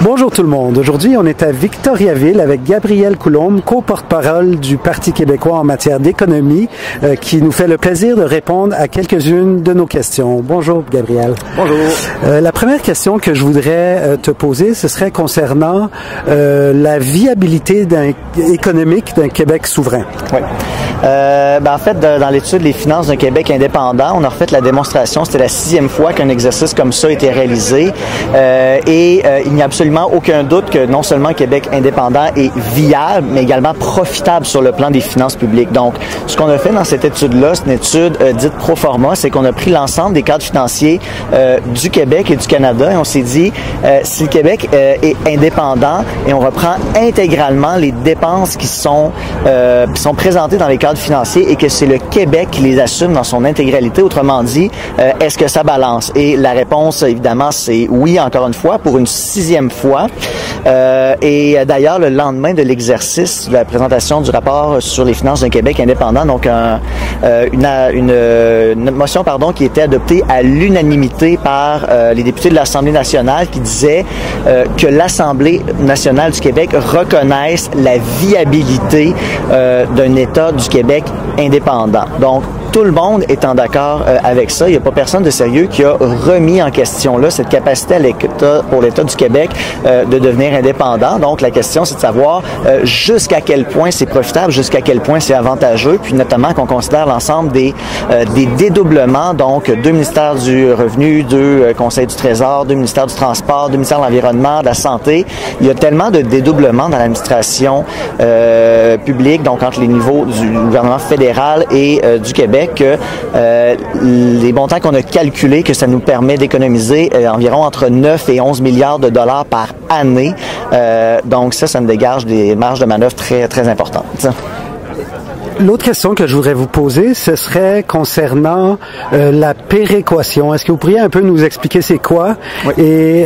Bonjour tout le monde. Aujourd'hui, on est à Victoriaville avec Gabriel Coulombe, co-porte-parole du Parti québécois en matière d'économie, qui nous fait le plaisir de répondre à quelques-unes de nos questions. Bonjour Gabriel. Bonjour. La première question que je voudrais te poser, ce serait concernant la viabilité économique d'un Québec souverain. Oui. En fait, dans l'étude Les finances d'un Québec indépendant, on a refait la démonstration. C'était la 6e fois qu'un exercice comme ça a été réalisé. Il n'y a absolument aucun doute que non seulement Québec indépendant est viable, mais également profitable sur le plan des finances publiques. Donc, ce qu'on a fait dans cette étude-là, c'est une étude dite pro forma, c'est qu'on a pris l'ensemble des cadres financiers du Québec et du Canada et on s'est dit, si le Québec est indépendant et on reprend intégralement les dépenses qui sont présentées dans les cadres financiers et que c'est le Québec qui les assume dans son intégralité, autrement dit, est-ce que ça balance? Et la réponse, évidemment, c'est oui, encore une fois, pour une 6e fois. Et d'ailleurs, le lendemain de l'exercice de la présentation du rapport sur les finances d'un Québec indépendant, donc une motion qui était adoptée à l'unanimité par les députés de l'Assemblée nationale qui disait que l'Assemblée nationale du Québec reconnaisse la viabilité d'un État du Québec indépendant. Donc, tout le monde étant d'accord avec ça, il n'y a pas personne de sérieux qui a remis en question là cette capacité pour l'État du Québec de devenir indépendant. Donc, la question, c'est de savoir jusqu'à quel point c'est profitable, jusqu'à quel point c'est avantageux, puis notamment qu'on considère l'ensemble des dédoublements, donc 2 ministères du Revenu, 2 Conseils du Trésor, 2 ministères du Transport, 2 ministères de l'Environnement, de la Santé. Il y a tellement de dédoublements dans l'administration publique, donc entre les niveaux du gouvernement fédéral et du Québec, que les montants qu'on a calculés, que ça nous permet d'économiser environ entre 9 et 11 milliards de dollars par année. Donc ça nous dégage des marges de manœuvre très, très importantes. L'autre question que je voudrais vous poser, ce serait concernant la péréquation. Est-ce que vous pourriez un peu nous expliquer c'est quoi et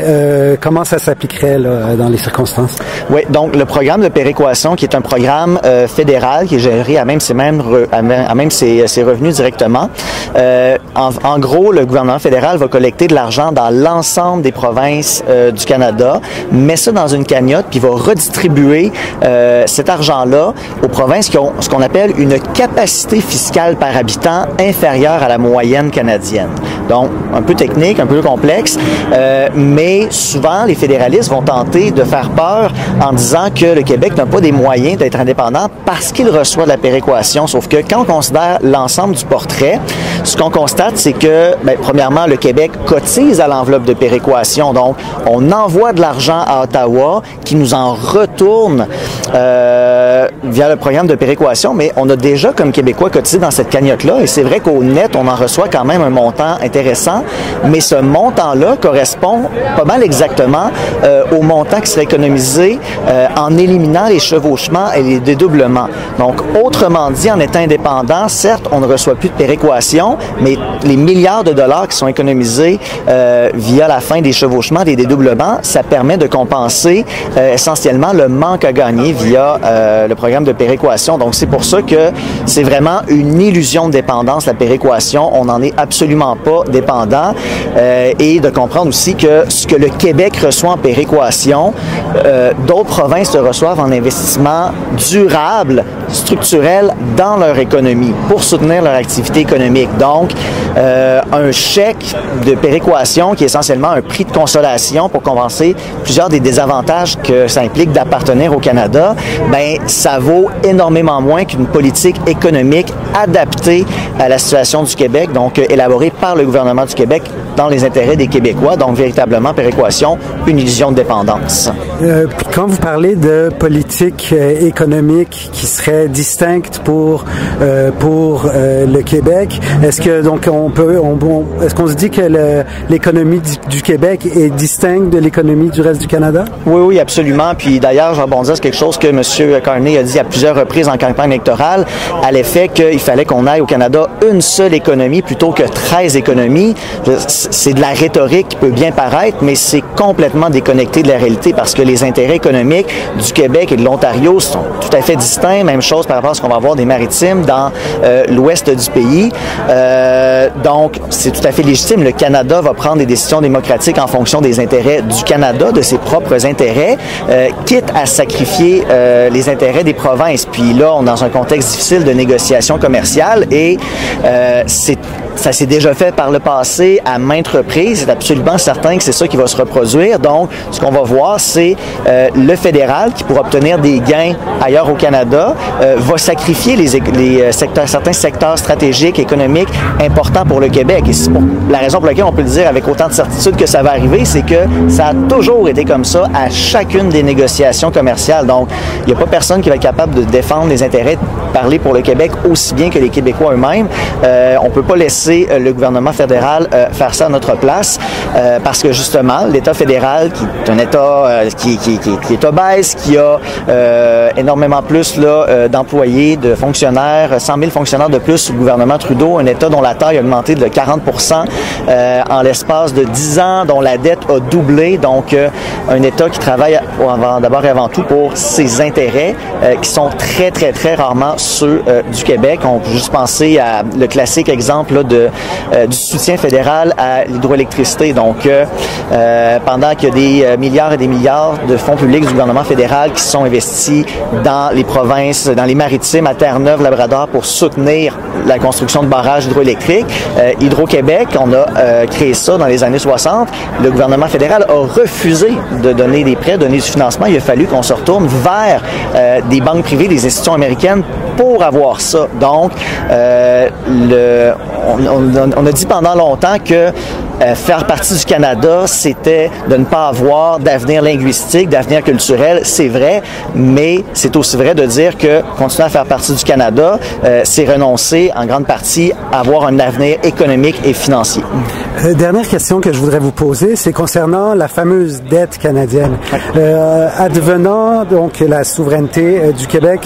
comment ça s'appliquerait là, dans les circonstances? Oui, donc le programme de péréquation, qui est un programme fédéral qui est géré à même ses revenus directement. En gros, le gouvernement fédéral va collecter de l'argent dans l'ensemble des provinces du Canada, met ça dans une cagnotte, puis va redistribuer cet argent-là aux provinces qui ont ce qu'on appelle une capacité fiscale par habitant inférieure à la moyenne canadienne. Donc, un peu technique, un peu complexe, mais souvent, les fédéralistes vont tenter de faire peur en disant que le Québec n'a pas des moyens d'être indépendant parce qu'il reçoit de la péréquation. Sauf que quand on considère l'ensemble du portrait, ce qu'on constate, c'est que, premièrement, le Québec cotise à l'enveloppe de péréquation. Donc, on envoie de l'argent à Ottawa qui nous en retourne via le programme de péréquation, mais on a déjà, comme Québécois, cotisé dans cette cagnotte-là. Et c'est vrai qu'au net, on en reçoit quand même un montant intéressant, mais ce montant-là correspond pas mal exactement au montant qui serait économisé en éliminant les chevauchements et les dédoublements. Donc, autrement dit, en étant indépendant, certes, on ne reçoit plus de péréquation, mais les milliards de dollars qui sont économisés via la fin des chevauchements, des dédoublements, ça permet de compenser essentiellement le manque à gagner via le programme de péréquation. Donc, c'est pour ça que c'est vraiment une illusion de dépendance, la péréquation. On n'en est absolument pas dépendant. Et de comprendre aussi que ce que le Québec reçoit en péréquation, d'autres provinces le reçoivent en investissement durable, structurel dans leur économie pour soutenir leur activité économique. Donc, un chèque de péréquation qui est essentiellement un prix de consolation pour compenser plusieurs des désavantages que ça implique d'appartenir au Canada, ça vaut énormément moins qu'une politique économique adaptée à la situation du Québec, donc élaborée par le gouvernement du Québec dans les intérêts des Québécois, donc véritablement péréquation, une illusion de dépendance. Puis quand vous parlez de politique économique qui serait distincte pour le Québec, est-ce que donc est-ce qu'on se dit que l'économie du Québec est distincte de l'économie du reste du Canada? Oui, absolument. Puis d'ailleurs, je rebondis sur quelque chose que M. Carney a dit à plusieurs reprises en campagne électorale, à l'effet qu'il fallait qu'on aille au Canada une seule économie plutôt que 13 économies. C'est de la rhétorique qui peut bien paraître, mais c'est complètement déconnecté de la réalité parce que les intérêts économiques du Québec et de l'Ontario sont tout à fait distincts. Même chose par rapport à ce qu'on va avoir des maritimes dans l'ouest du pays. Donc, c'est tout à fait légitime. Le Canada va prendre des décisions démocratiques en fonction des intérêts du Canada, de ses propres intérêts, quitte à sacrifier les intérêts des provinces. Puis là, on est dans un contexte difficile de négociation commerciale et ça s'est déjà fait par le passé à maintes reprises. C'est absolument certain que c'est ça qui va se reproduire. Donc, ce qu'on va voir, c'est le fédéral qui, pour obtenir des gains ailleurs au Canada, va sacrifier certains secteurs stratégiques, économiques importants pour le Québec. Et c'est la raison pour laquelle on peut le dire avec autant de certitude que ça va arriver, c'est que ça a toujours été comme ça à chacune des négociations commerciales. Donc, il n'y a pas personne qui va être capable de défendre les intérêts, de parler pour le Québec aussi bien que les Québécois eux-mêmes. On peut pas laisser le gouvernement fédéral faire ça à notre place parce que justement l'État fédéral qui est un État qui est obèse, qui a énormément plus d'employés, de fonctionnaires, 100 000 fonctionnaires de plus sous le gouvernement Trudeau, un État dont la taille a augmenté de 40% en l'espace de 10 ans, dont la dette a doublé, donc un État qui travaille d'abord et avant tout pour ses intérêts qui sont très très très rarement ceux du Québec. On peut juste penser à le classique exemple là, du soutien fédéral à l'hydroélectricité. Donc, pendant qu'il y a des milliards et des milliards de fonds publics du gouvernement fédéral qui sont investis dans les provinces, dans les maritimes à Terre-Neuve, Labrador, pour soutenir la construction de barrages hydroélectriques, Hydro-Québec, on a créé ça dans les années 60. Le gouvernement fédéral a refusé de donner des prêts, donner du financement. Il a fallu qu'on se retourne vers des banques privées, des institutions américaines pour avoir ça. Donc, on a dit pendant longtemps que faire partie du Canada, c'était de ne pas avoir d'avenir linguistique, d'avenir culturel. C'est vrai, mais c'est aussi vrai de dire que continuer à faire partie du Canada, c'est renoncer en grande partie à avoir un avenir économique et financier. Dernière question que je voudrais vous poser, c'est concernant la fameuse dette canadienne. Advenant donc la souveraineté du Québec,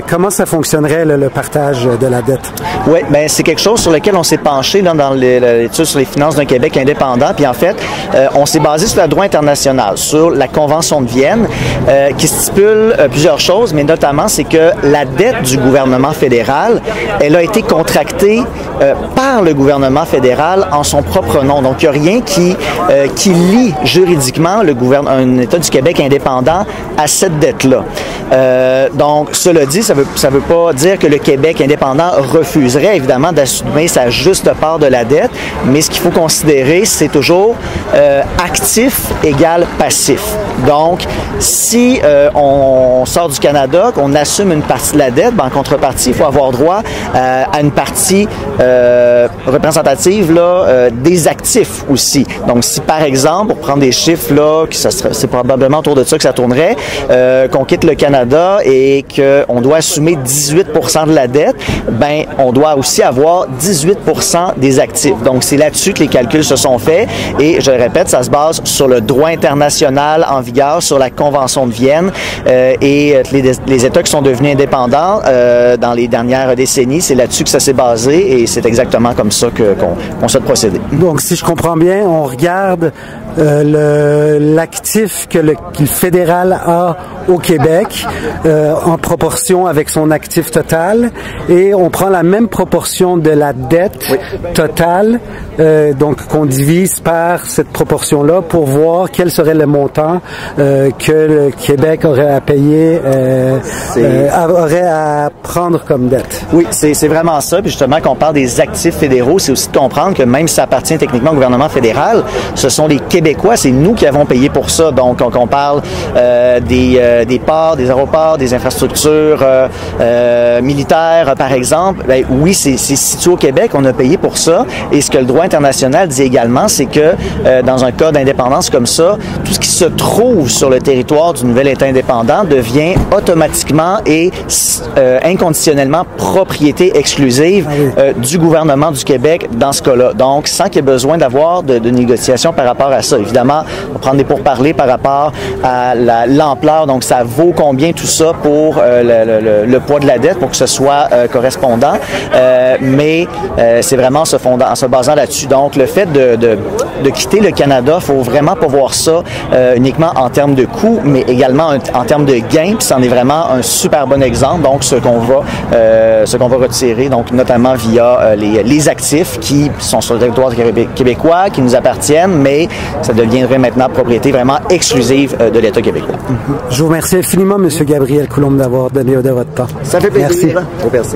comment ça fonctionnerait le partage de la dette? Oui, ben c'est quelque chose sur lequel on s'est penché là, dans l'étude sur les finances d'un Québec indépendant. Puis en fait, on s'est basé sur le droit international, sur la Convention de Vienne, qui stipule plusieurs choses, mais notamment c'est que la dette du gouvernement fédéral, elle a été contractée par le gouvernement fédéral en son propre nom. Donc il n'y a rien qui lie juridiquement un État du Québec indépendant à cette dette-là. Donc cela dit, ça veut pas dire que le Québec indépendant refuserait évidemment d'assumer sa juste part de la dette, mais ce qu'il faut considérer, c'est toujours actif égale passif. Donc, si on sort du Canada, qu'on assume une partie de la dette, ben, en contrepartie, il faut avoir droit à une partie représentative là, des actifs aussi. Donc, si par exemple, pour prendre des chiffres, là, c'est probablement autour de ça que ça tournerait, qu'on quitte le Canada et qu'on doit assumer 18% de la dette, ben on doit aussi avoir 18% des actifs. Donc, c'est là-dessus que les calculs se sont faits et, je le répète, ça se base sur le droit international en vigueur, sur la Convention de Vienne et les États qui sont devenus indépendants dans les dernières décennies, c'est là-dessus que ça s'est basé et c'est exactement comme ça qu'on souhaite procéder. Donc, si je comprends bien, on regarde l'actif que le fédéral a au Québec en proportion avec son actif total et on prend la même proportion de la dette totale donc qu'on divise par cette proportion-là pour voir quel serait le montant que le Québec aurait à payer, aurait à prendre comme dette. Oui, c'est vraiment ça. Puis justement, quand on parle des actifs fédéraux, c'est aussi de comprendre que même si ça appartient techniquement au gouvernement fédéral, ce sont les Québécois, c'est nous qui avons payé pour ça. Donc, quand on parle des ports, des aéroports, des infrastructures militaires, par exemple, ben, oui, c'est situé au Québec, on a payé pour ça. Et ce que le droit international dit également, c'est que dans un cas d'indépendance comme ça, tout ce qui se trouve sur le territoire du nouvel État indépendant devient automatiquement et inconditionnellement propriété exclusive du gouvernement du Québec dans ce cas-là. Donc, sans qu'il y ait besoin d'avoir de négociations par rapport à ça. ça. Évidemment, on va prendre des pourparlers par rapport à l'ampleur. Donc, ça vaut combien tout ça pour le poids de la dette pour que ce soit correspondant. Mais c'est vraiment en se basant là-dessus. Donc, le fait de quitter le Canada, faut vraiment pas voir ça uniquement en termes de coûts, mais également en termes de gains. Puis, c'en est vraiment un super bon exemple. Donc, ce qu'on va retirer, donc notamment via les actifs qui sont sur le territoire québécois, qui nous appartiennent, mais ça deviendrait maintenant propriété vraiment exclusive de l'État québécois. Je vous remercie infiniment, M. Gabriel Coulombe, d'avoir donné de votre temps. Ça fait plaisir. Merci. Merci.